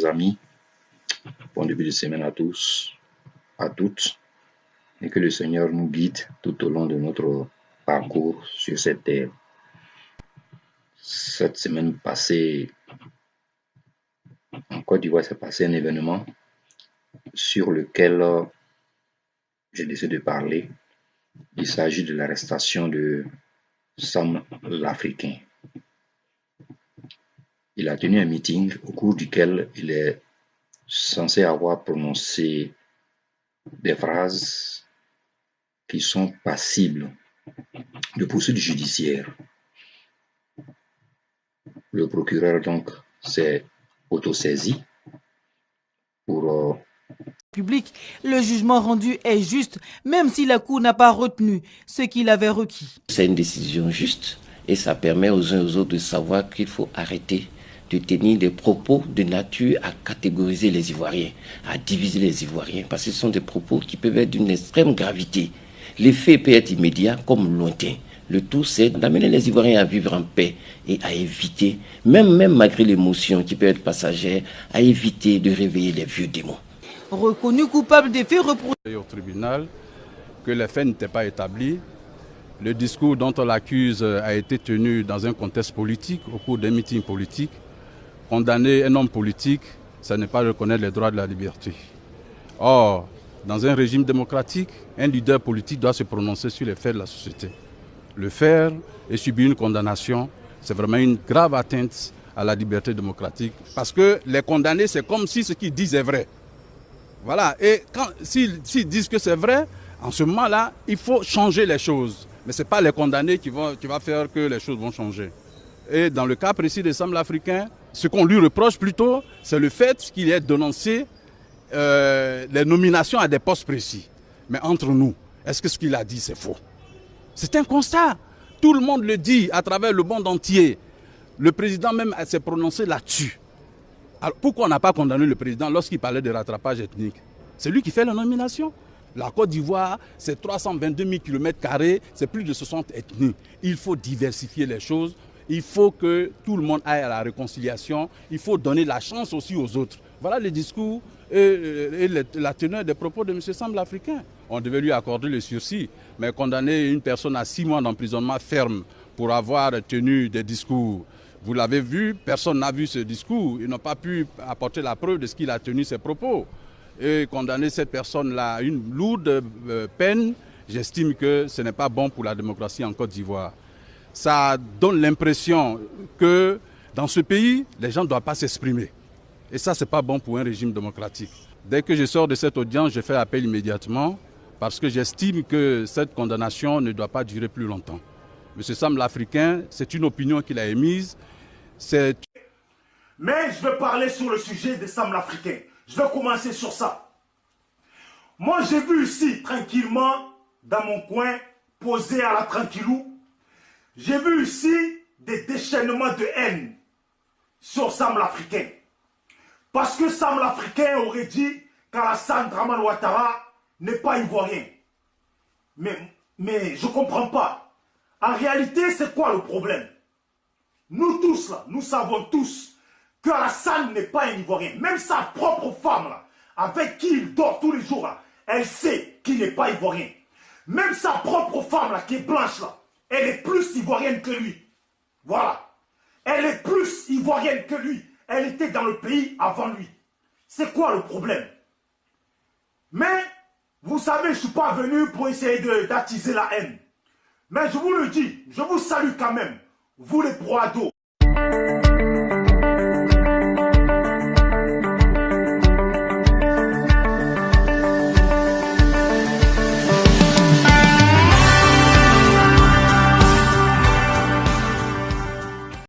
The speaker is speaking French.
chers amis. Bon début de semaine à tous, à toutes, et que le Seigneur nous guide tout au long de notre parcours sur cette terre. Cette semaine passée, en Côte d'Ivoire, s'est passé un événement sur lequel j'ai décidé de parler. Il s'agit de l'arrestation de Sam l'Africain. Il a tenu un meeting au cours duquel il est censé avoir prononcé des phrases qui sont passibles de poursuites judiciaires. Le procureur donc s'est autosaisi pour public. Le jugement rendu est juste, même si la Cour n'a pas retenu ce qu'il avait requis. C'est une décision juste et ça permet aux uns et aux autres de savoir qu'il faut arrêter de tenir des propos de nature à catégoriser les Ivoiriens, à diviser les Ivoiriens, parce que ce sont des propos qui peuvent être d'une extrême gravité. L'effet peut être immédiat comme lointain. Le tout, c'est d'amener les Ivoiriens à vivre en paix et à éviter, même malgré l'émotion qui peut être passagère, à éviter de réveiller les vieux démons. Reconnu coupable des faits reprochés au tribunal, que les faits n'étaient pas établis. Le discours dont on l'accuse a été tenu dans un contexte politique, au cours d'un meeting politique. Condamner un homme politique, ça n'est pas reconnaître les droits de la liberté. Or, dans un régime démocratique, un leader politique doit se prononcer sur les faits de la société. Le faire et subir une condamnation, c'est vraiment une grave atteinte à la liberté démocratique. Parce que les condamner, c'est comme si ce qu'ils disent est vrai. Voilà, et s'ils disent que c'est vrai, en ce moment-là, il faut changer les choses. Mais ce n'est pas les condamnés qui vont faire que les choses vont changer. Et dans le cas précis de Sam l'Africain, ce qu'on lui reproche plutôt, c'est le fait qu'il ait dénoncé les nominations à des postes précis. Mais entre nous, est-ce que ce qu'il a dit, c'est faux? C'est un constat. Tout le monde le dit à travers le monde entier. Le président même s'est prononcé là-dessus. Alors pourquoi on n'a pas condamné le président lorsqu'il parlait de rattrapage ethnique? C'est lui qui fait la nomination. La Côte d'Ivoire, c'est 322 000 km², c'est plus de 60 ethnies. Il faut diversifier les choses. Il faut que tout le monde aille à la réconciliation. Il faut donner la chance aussi aux autres. Voilà le discours et la teneur des propos de M. Sam l'Africain. On devait lui accorder le sursis, mais condamner une personne à 6 mois d'emprisonnement ferme pour avoir tenu des discours. Vous l'avez vu, personne n'a vu ce discours. Ils n'ont pas pu apporter la preuve de ce qu'il a tenu ses propos. Et condamner cette personne-là à une lourde peine, j'estime que ce n'est pas bon pour la démocratie en Côte d'Ivoire. Ça donne l'impression que dans ce pays, les gens ne doivent pas s'exprimer. Et ça, ce n'est pas bon pour un régime démocratique. Dès que je sors de cette audience, je fais appel immédiatement parce que j'estime que cette condamnation ne doit pas durer plus longtemps. M. Sam l'Africain, c'est une opinion qu'il a émise. Mais je veux parler sur le sujet de Sam l'Africain. Je vais commencer sur ça. Moi, j'ai vu ici, tranquillement, dans mon coin, posé à la tranquillou, j'ai vu ici des déchaînements de haine sur Sam l'Africain. Parce que Sam l'Africain aurait dit qu'Alassane Dramane Ouattara n'est pas ivoirien. Mais je ne comprends pas. En réalité, c'est quoi le problème? Nous tous, là, nous savons tous qu'Alassane n'est pas un ivoirien. Même sa propre femme, là, avec qui il dort tous les jours, là, elle sait qu'il n'est pas ivoirien. Même sa propre femme, là, qui est blanche, là, elle est plus ivoirienne que lui. Voilà. Elle est plus ivoirienne que lui. Elle était dans le pays avant lui. C'est quoi le problème? Mais, vous savez, je ne suis pas venu pour essayer d'attiser la haine. Mais je vous le dis, je vous salue quand même, vous les broados.